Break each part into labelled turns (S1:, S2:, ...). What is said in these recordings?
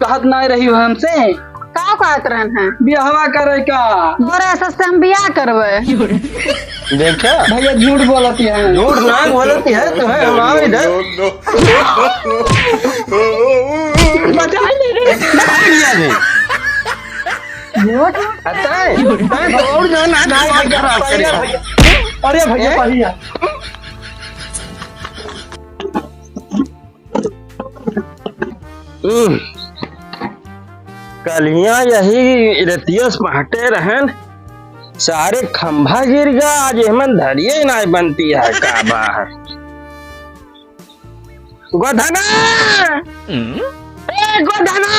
S1: कहत नहीं रही हो हमसे
S2: का कहत रहन है
S1: बियाहवा करे का
S2: बड़े सस्ते हम बियाह करबे।
S3: देखा
S1: भैया झूठ बोलती है।
S3: झूठ ना बोलती है तो है हमारे इधर
S2: बचा ले रे
S3: झूठ आता है तो और जो ना
S1: अरे भैया भैया
S3: कलियां यही रतियस पहटे रहन सारे खंभा गिर गया आज हमन धरिए ना बनती है का बाहर गोधना ए गोधना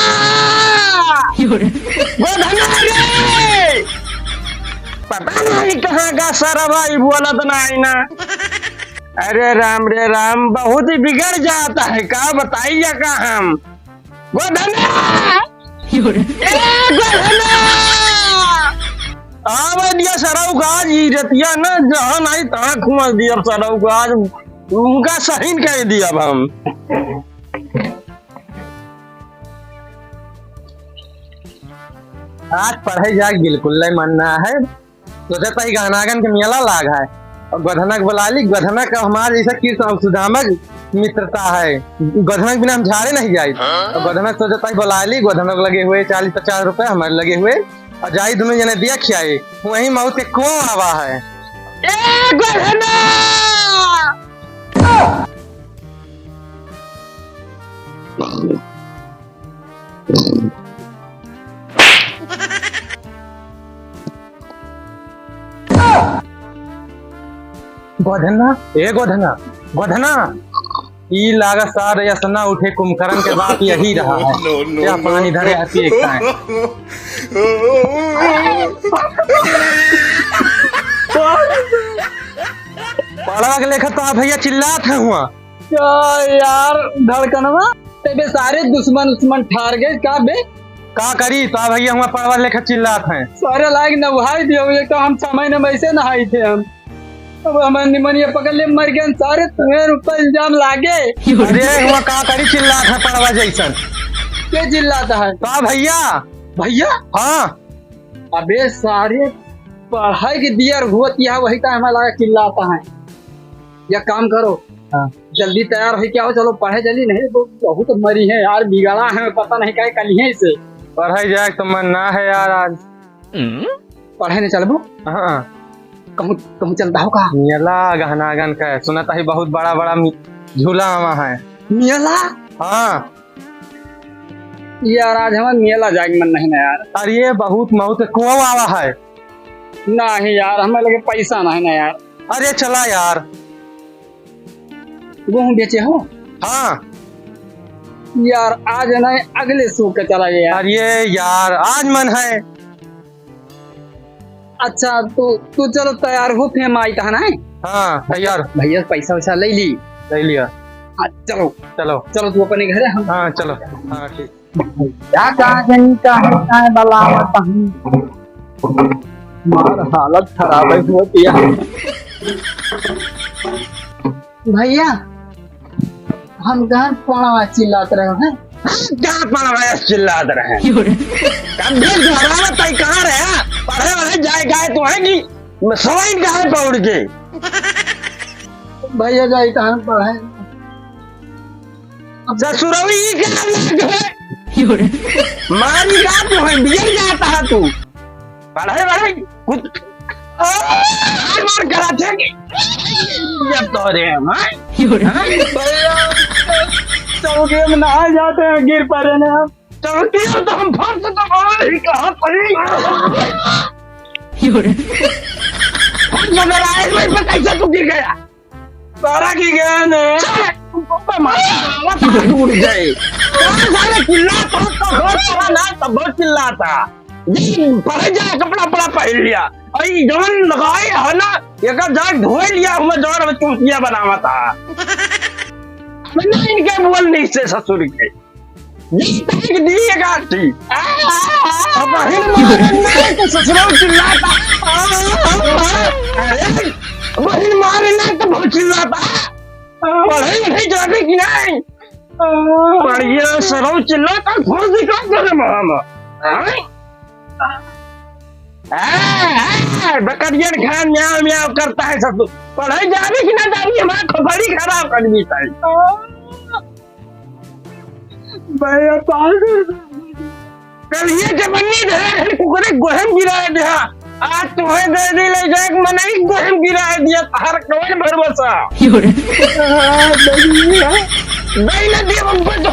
S3: गोधना रे पता नहीं कहाँ का सारा भाई बोला तो नहीं ना। अरे राम रे राम बहुत ही बिगड़ जाता है का बताइए का हम गोधना दिया सराउ गाज रतिया न जहाँ नहीं तहाँ घुमा दिया सराउ गाज उनका सही कह दिया अब हम आज पढ़ाई जाए बिल्कुल नहीं मानना है सोचा था गानागन के मेला लाग है और गधनक बुला ली गधनक हमारे जैसा कृष्ण सुदामक मित्रता है गधनक बिना हम झाड़े नहीं जाए तो गधनक सोचा था बुला ली गधनक लगे हुए 40-50 रुपए हमारे लगे हुए और जाई दोनों जने दिया खियाए वही मौत के कुआं आवा है ए गधना गोधना ए गोधना गोधना ई लागत सार यसना उठे कुंभकर्ण के बात यही रहा है या पानी धरे हती एक है पढ़ा के लेखा तो भैया चिल्लात है हुआ
S1: क्या यार धड़कनवा तेरे सारे दुश्मन ठार गए का बे
S3: का करी तो भैया हुआ पढ़वा लेखा चिल्लात है
S1: सारे लायक नहाई दिए तो हम 6 महीने वैसे नहाई थे हम अब हमारे निमनिया पकड़ ले मर गए सारे तुम्हें ऊपर इल्जाम लागे।
S3: अरे हुआ का करी चिल्लात है पढ़वा जैसन
S1: क्या चिल्लाता है
S3: का भैया
S1: भैया
S3: हाँ
S1: अबे सारे पढ़ाई की दियर हुआ वही का हमें लगा चिल्लाता है। या काम करो जल्दी तैयार हो क्या हो चलो पढ़े जल्दी नहीं तो बहुत मरी है यार बिगड़ा है पता नहीं क्या कल ही इसे
S3: पढ़ाई जाए तो मन ना है यार आज
S1: पढ़े नहीं चलबो
S3: हाँ
S1: कहूँ चलता होगा
S3: मेला गहनागन का सुना था बहुत बड़ा बड़ा झूला वहाँ है
S1: मेला।
S3: हाँ
S1: यार आज हमारा मेला जाए मन नहीं ना यार।
S3: अरे ये बहुत कुआं आवा है
S1: नहीं यार हमें लगे पैसा नहीं ना यार।
S3: अरे चला यार
S1: गेहूँ बेचे हो
S3: हाँ
S1: यार आज नहीं अगले सूख के चला गया
S3: यार ये यार आज मन है।
S1: अच्छा तू चलो तैयार हो फिर आई था ना।
S3: हाँ तैयार
S1: भैया पैसा वैसा ले
S3: लिया
S1: हाँ चलो
S3: चलो
S1: चलो तू अपने घर है।
S3: हाँ चलो हाँ ठीक
S1: हालत खराब होती है भैया हम घर पढ़ा चिल्लाते रहे हैं
S3: क्या पढ़ा चिल्लात रहे कहाँ रहे पढ़े वाले जाए गए तो है कि सवाइन कहाँ पौड़ के
S1: भैया जाए कहाँ पढ़े
S3: ससुरवी मारी का तो है बिगड़ जाता है तू पढ़े वाले कुछ मार करा थे जब तो रे
S1: भैया चौके में नहा जाते हैं गिर पड़े ना
S3: चौकी तो हम फंस तो हमारी कहाँ पड़ी मगर आए भाई पर कैसे तू गिर गया
S1: सारा की गया ने
S3: टूट गए सारे चिल्लाता तो घर ना तब बहुत चिल्लाता पढ़े जाए कपड़ा पड़ा पहन लिया अरे जवन लगाए है ना एक जाग धोए लिया हमें जोर में चूतिया बनावा था इनके बोल नहीं से ससुर के दिए गाठी तो ससुर चिल्लाता बहन मारे ना तो बहुत चिल्लाता पढ़े नहीं जाते कि नहीं बढ़िया सरौ चिल्ला का फोन दिखा दे मामा। बकरियन खान म्याव म्याव करता है सब। पढ़ाई जाने की ना जानी हमारा खोपड़ी खराब कर दी सारी। भैया पागल कल ये जमनी दे कुकरे गोहम गिरा दे। आज तुम्हें दे दी ले जाए मनाई गोहम गिरा दिया हर कौन भरवसा। नहीं ना दे हमको तो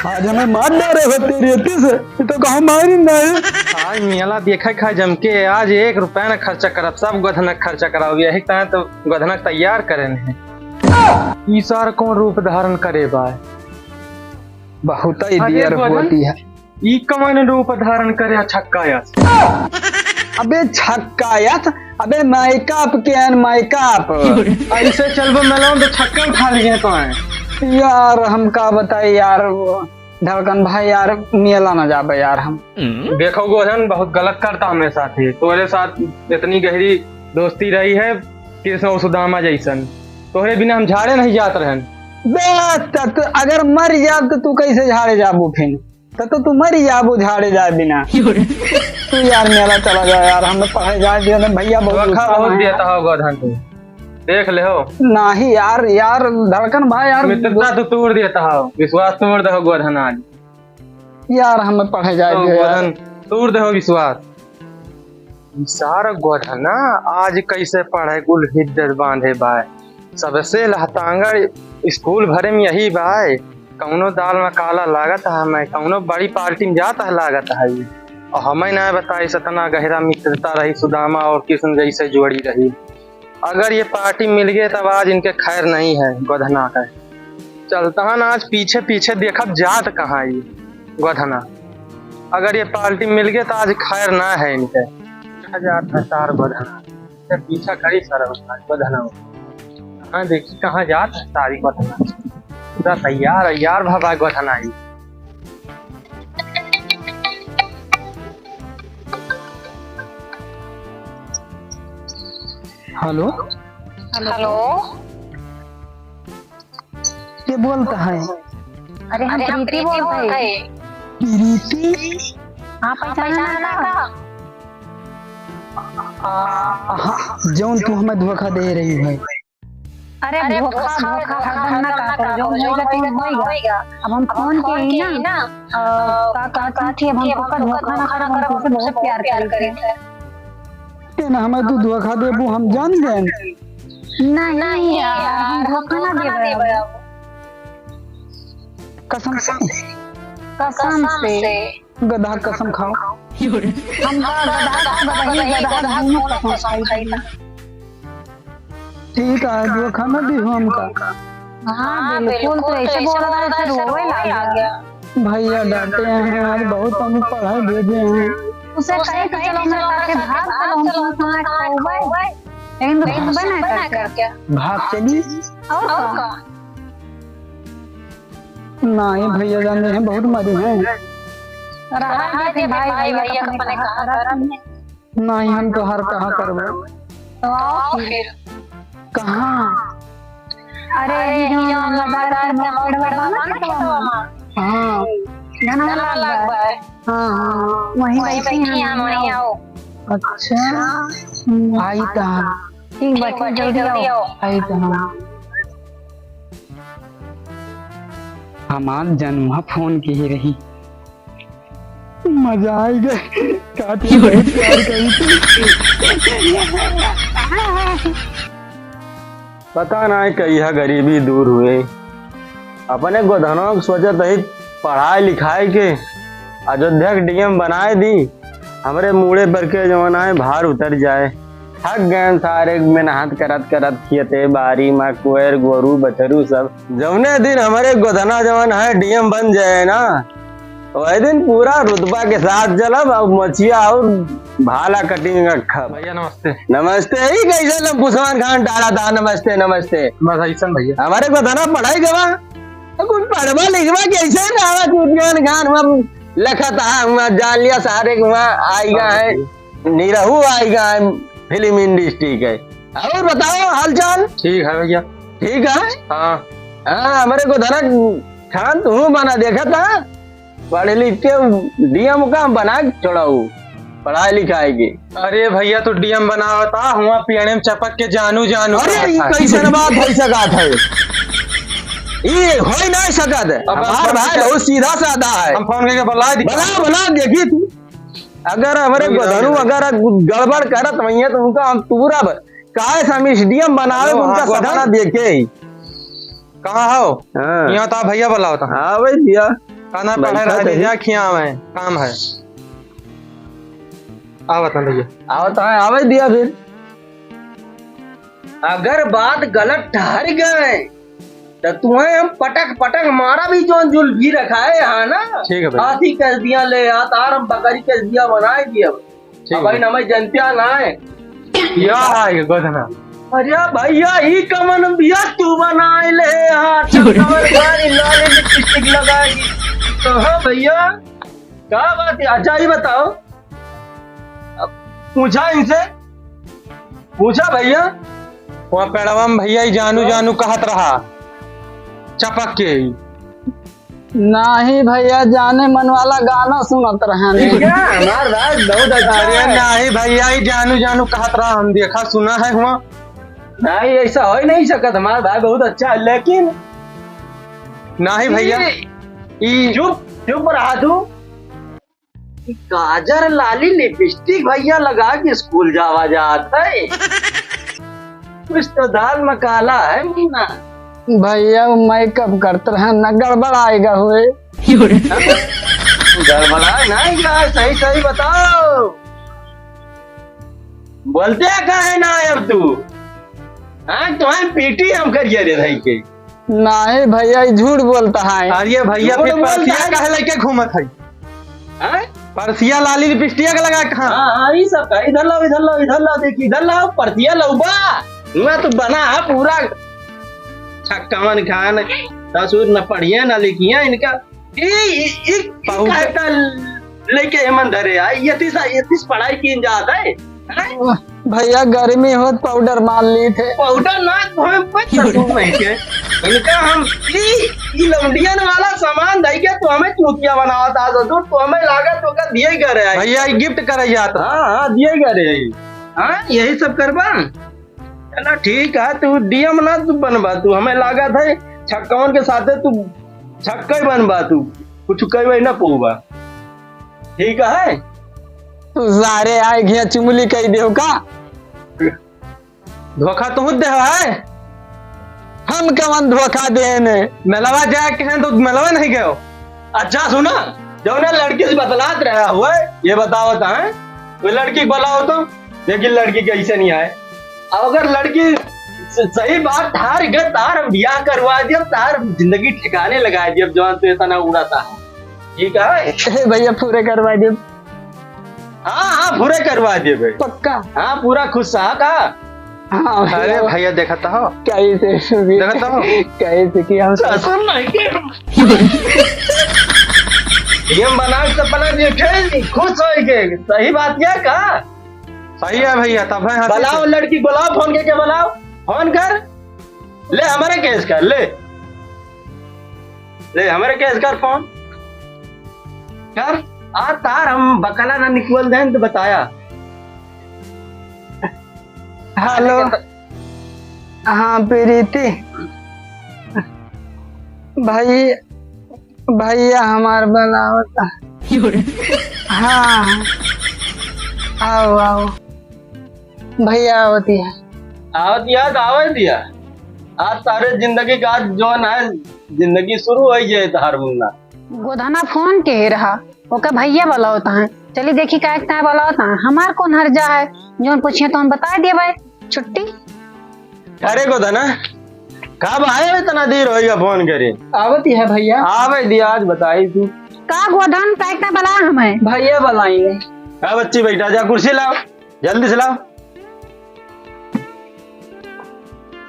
S1: आज हमें मार डाले हो तेरी अति से तो कहा मारी ना है।
S3: आज मेला देखा खा जम के आज 1 रुपया न खर्चा करब सब गधनक खर्चा कराओ यही तरह तो गधनक तैयार करे हैं। ई सार कौन रूप धारण करे बाय
S1: बहुत ही देर होती है।
S3: ई कौन रूप धारण करे छक्कायत।
S1: अबे छक्कायत अबे माइकअप के अन माइकअप
S3: ऐसे चलबो मेला तो छक्का उठा लिए तो है
S1: यार। हम का बताए यार धड़कन भाई यार मेला न जाबे यार। हम
S3: देखो गोधन बहुत गलत करता हमें साथ ही तोरे साथ इतनी गहरी दोस्ती रही है कृष्ण और सुदामा जैसन तोहरे बिना हम झाड़े नहीं जात रहन।
S1: अगर मर जा तो तू कैसे झाड़े जाबू फिर तो तू मर जाबू झाड़े जाए बिना। तू यार मेला चला जा यार हमें पढ़ाई जाए भैया बहुत
S3: देता हो गोधन तू देख ले हो
S1: नहीं यार। यार धड़कन भाई यार
S3: मित्रता तो तोड़ देता हो विश्वास तोड़ दे गोधन आज
S1: यार हमें पढ़ाई जाए
S3: गोधन तोड़ दे विश्वास। सारा गोधन आज कैसे पढ़े कुल हिद्दत बांधे बाय सबसे लहतांगर स्कूल भरे में यही बाय कौनो दाल में काला लागत है हमें कौनो बड़ी पार्टी में जाता है लागत है और हमें ना बताई सतना गहरा मित्रता रही सुदामा और कृष्ण जैसे जोड़ी रही। अगर ये पार्टी मिल गई तब आज इनके खैर नहीं है गोधना का चलता है ना आज पीछे पीछे देखा जात कहाँ ये गोधना। अगर ये पार्टी मिल गई तो आज खैर ना है इनके जात है सार गोधना पीछा करी सारा गोधना। हाँ देखी कहाँ जात है सारी गोधना पूरा तैयार है यार भाई गोधना ही।
S1: हेलो
S2: हेलो
S1: ये बोलता है।
S2: अरे हम प्रीति बोल रहे हैं।
S1: प्रीति
S2: हाँ पहचाना का
S1: जौन तू हमें धोखा दे रही है।
S2: अरे धोखा धोखा हरदम ना का कर जो होएगा तो होएगा। अब हम फोन किए ना का थी अब हम का धोखा ना कर हम तुमसे बहुत प्यार करेंगे
S1: ना हमें तू धोखा देबू हम जान गए।
S2: नहीं यार हम धोखा ना देबे
S1: कसम से गधा कसम खाओ।
S2: हम गधा कसम खाई।
S1: ठीक है धोखा ना दी हमका।
S2: हाँ बिल्कुल तो ऐसे बोल रहा है ऐसे रोवे लग गया।
S1: भैया डांटे हैं आज बहुत हम पढ़ाई भेजे हैं।
S2: उसे कहे कि चलो मैं ताके भाग चलो हम तुम्हारे साथ खाओगे लेकिन तो बना कर क्या
S1: भाग चली
S2: और का
S1: नहीं भैया जान हैं बहुत मरे हैं।
S2: रहा दे भाई भैया अपने कहा कर
S1: नहीं हम तो हर कहा करबे
S2: तो आओ फिर
S1: कहाँ।
S2: अरे ये लगातार में बड़ा ना
S1: हाँ
S2: गाना लग रहा है।
S1: हाँ
S2: वहीं बैठी हम वहीं आओ।
S1: अच्छा आई था
S2: ठीक बात जल्दी आओ।
S1: आई था हमार जन्म फोन की ही रही मजा आई गए काटी प्यार करी
S4: पता ना कहिया गरीबी दूर हुए अपने गोधनों सोचत रही पढ़ाई लिखाई के अयोध्या के डीएम बनाए दी हमरे मुड़े पर के जवन आए भार उतर जाए थक गए सारे मेहनत करत करत खेते बारी माँ कुएर गोरू बछरू सब जवने दिन हमारे गोधना जवन है डीएम बन जाए ना वही दिन पूरा रुतबा के साथ चलब और मछिया और भाला कटिंग
S3: भैया नमस्ते।
S4: नमस्ते ही कैसे पुष्मान खान डाला था नमस्ते नमस्ते
S3: बस ऐसा भैया
S4: हमारे गोधना पढ़ाई गवा
S3: कुछ पढ़वा लिखवा कैसे ना आवा कुछ गान हम लखत है हुआ जालिया सारे वहाँ आएगा है निरहू आएगा है फिल्म इंडस्ट्री के। और बताओ हालचाल।
S4: ठीक है भैया।
S3: ठीक है।
S4: हाँ
S3: हाँ हमारे को धनक खान तू बना देखा था पढ़े लिख के डीएम का बना छोड़ा पढ़ाई लिखाई की।
S4: अरे भैया तो डीएम बनावा था हुआ पीएनएम चपक के जानू जानू।
S3: अरे ये कैसे बात हो सकत है ये हो ही नहीं सकत है। हमार भाई बहुत सीधा साधा है।
S4: हम फोन करके
S3: बना देखी तू अगर हमारे गोधनु अगर गड़बड़ करत वही तो उनका हम पूरा काहे समी डीएम बनावे उनका सपना देखे ही।
S4: कहाँ हो? यहाँ तो भैया बुलाओ था।
S3: हाँ भाई दिया
S4: खाना पढ़े रह दिया खिया में काम है। आओ बता भैया।
S3: आवत है आवे दिया फिर।
S1: अगर बात गलत ठहर गए तो तुम्हें हम पटक पटक मारा भी जो जुल भी रखा है यहाँ ना।
S4: ठीक है भैया।
S1: हाथी कस दिया ले तार हम बकरी कस दिया बनाए दिया। भाई ना मैं जनतिया ना है
S4: क्या है गोधना?
S1: अरे भैया ही कमन बिया तू बनाए ले यहाँ चक्कर गाड़ी लाले लिपस्टिक लगाएगी तो हाँ भैया क्या बात है। अच्छा ही बताओ पूछा इनसे पूछा भैया
S4: वहाँ पेड़वा में भैया ही जानू जानू कहत रहा चपक के ही।
S1: नहीं भैया जाने मन वाला गाना सुनत रहे हमार भाई बहुत अच्छा
S4: अरे
S1: है।
S4: नहीं भैया ही जानू जानू कहत रहा हम देखा सुना है हुआ।
S1: नहीं ऐसा हो ही नहीं सकता हमारा भाई बहुत अच्छा है लेकिन
S4: नहीं भैया
S1: चुप चुप रहा तू। गाजर लाली लिपस्टिक भैया लगा के स्कूल जावा जाता है कुछ तो दाल मकाला है मीना।
S5: भैया वो मेकअप करते रहे न गड़बड़ आएगा हुए।
S1: गड़बड़ा नहीं क्या सही सही बताओ बोलते क्या है ना अब तू हाँ तुम्हारी पीटी हम करिए रे भाई के।
S5: नहीं भैया ये झूठ बोलता है।
S4: अरे भैया
S1: झूठ
S4: फिर
S1: बोलता
S4: परसिया
S1: है।
S4: कहे लेके घूमत है
S1: हाँ?
S4: परसिया लाली लिपस्टिक लगा कहाँ?
S1: हाँ ये सब का इधर लाओ इधर लाओ इधर लाओ देखिए इधर लाओ परतिया लौबा मैं तो बना है पूरा छक्कावन खान ससुर न पढ़िए न लिखिए इनका लेके मन धरे ये तीस पढ़ाई की जाता है।
S5: भैया गर्मी हो पाउडर मान ली थे।
S1: पाउडर ना इनका हम लौंडियन वाला सामान दे के तो हमें चूतिया बनावा था ससुर तो हमें लागत तो का दिए करे
S4: भैया गिफ्ट करे जाता।
S1: हाँ दिए करे हाँ यही सब करबा चला ठीक है तू डीएम ना तू बनबा तू हमें लागत है छक्कावन के साथे तू छक्का ही बनबा तू कुछ कई ना पोबा ठीक है।
S5: तू सारे आए घिया चुमली कही देव का
S4: धोखा तो दे है
S5: हम कवन धोखा देने
S4: मेलवा जाए के तो मेलवा नहीं गए।
S1: अच्छा सुना जब ना लड़की से बतलात रहा हुआ ये बताओ है वो लड़की बुलाओ तो लेकिन लड़की कैसे नहीं आए। अब अगर लड़की सही बात थार गए तार हम ब्याह करवा दिया तार जिंदगी ठिकाने लगा दिया जवान तो इतना उड़ाता है ठीक है
S5: भैया पूरे करवा दे।
S1: हाँ हाँ पूरे करवा दिए भाई
S5: पक्का।
S1: हाँ पूरा खुश का
S5: हाँ
S4: अरे भैया देखता हो
S5: कैसे
S4: देखता हो
S5: कैसे कि हम
S1: ससुर नहीं ये बना सपना देखे खुश हो के सही बात क्या का
S4: सही है भैया तब है
S1: बुलाओ लड़की बुलाओ फोन करके बुलाओ फोन कर ले हमारे केस कर ले हमारे केस कर फोन कर आ तार हम बकला ना निकल दें तो बताया।
S5: हेलो हाँ प्रीति भाई भैया हमार बनावता हाँ आओ आओ भैया आवती है
S1: आवाज दिया आज तारे जिंदगी का जो है जिंदगी शुरू हो जाए तार मुन्ना
S2: गोधना फोन के ही रहा ओके भैया वाला होता है चलिए देखी का वाला होता है हमार कौन हर्जा है जो पूछिए तो हम बता दिए भाई छुट्टी।
S1: अरे गोधना कब आए इतना देर होगा फोन करे
S5: आवती है भैया
S1: आवे दिया आज बताई तू
S2: का गोधन का बला हमें
S5: भैया बुलाएंगे।
S1: क्या बच्ची बैठा जा कुर्सी लाओ जल्दी से लाओ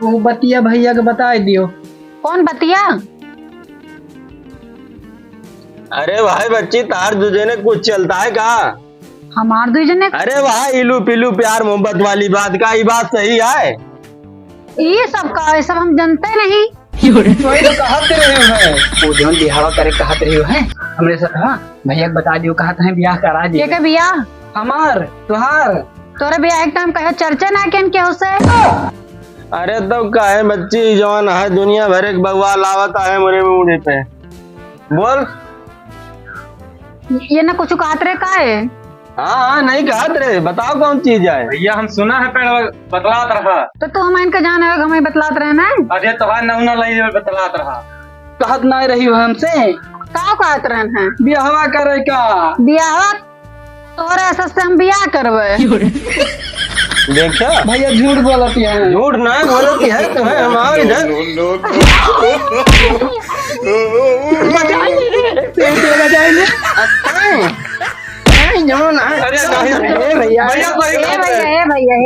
S5: वो बतिया भैया के बता दियो।
S2: कौन बतिया
S4: अरे भाई बच्ची तार तुझे ने कुछ चलता है का?
S2: हमार दो जने
S4: अरे वहाँ इलू पिलू प्यार मोहब्बत वाली बात का, ये बात सही है?
S2: ये सब का, ये सब हम जानते नहीं।
S1: वही तो कहत रहे हैं वो जौन बिहावा करे कहत रहे हैं हमरे से कहा भैया के बता दियो कहत हैं बियाह करा दी
S2: के बिया
S1: हमार तुहार
S2: तोरे बिया एक टाइम कहो चर्चा ना केन के होसे।
S4: अरे तो काहे बच्ची जवान है दुनिया भर एक बगवा लावत है मोरे मुंडे पे। बोल।
S2: ये ना कुछ कहत रे का है?
S4: हाँ नहीं कहत रे, बताओ कौन चीज है?
S3: भैया हम सुना है पेड़ बतलात रहा।
S2: तो तू हम इनका जान है हमें बतलात रहे ना।
S3: अरे तोहार नहुना लई बतलात रहा।
S1: कहत ना रही हो हमसे
S2: का कहत रहे हैं
S1: बियाहवा करे का
S2: बियाहवा तोरे ऐसा से हम बियाह करबे।
S4: देखो
S1: भैया झूठ बोलती है
S4: झूठ ना बोलती है तुम्हें हमारे इधर।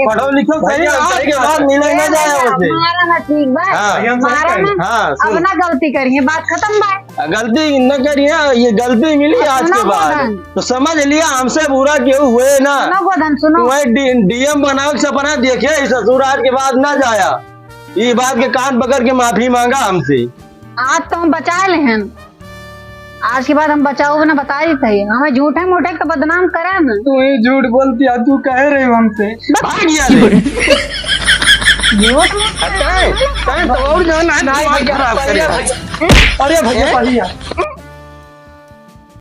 S4: पढ़ो लिखो सही आज के बाद मिले ना जाए उसे।
S2: हमारा ना ठीक बा हमारा ना
S4: हाँ
S2: अब ना गलती करिए बात खत्म बा।
S4: गलती न करिए, ये गलती मिली आज के बाद तो समझ लिया हमसे बुरा क्यों हुए ना।
S2: सुनो गोधन सुनो
S4: तुम्हें डीएम बनाओ के सपना देखे ससुर आज के बाद ना जाया। ये बात के कान पकड़ के माफी मांगा हमसे।
S2: आज तो हम बचा ले हैं, आज के बाद हम बचाओ ना बता ही सही हमें झूठे मूठे तो बदनाम करे ना।
S1: तू ही झूठ बोलती है तू कह रही हो हमसे
S4: भाग गया रे। तो और जो ना खराब करे।
S1: अरे भैया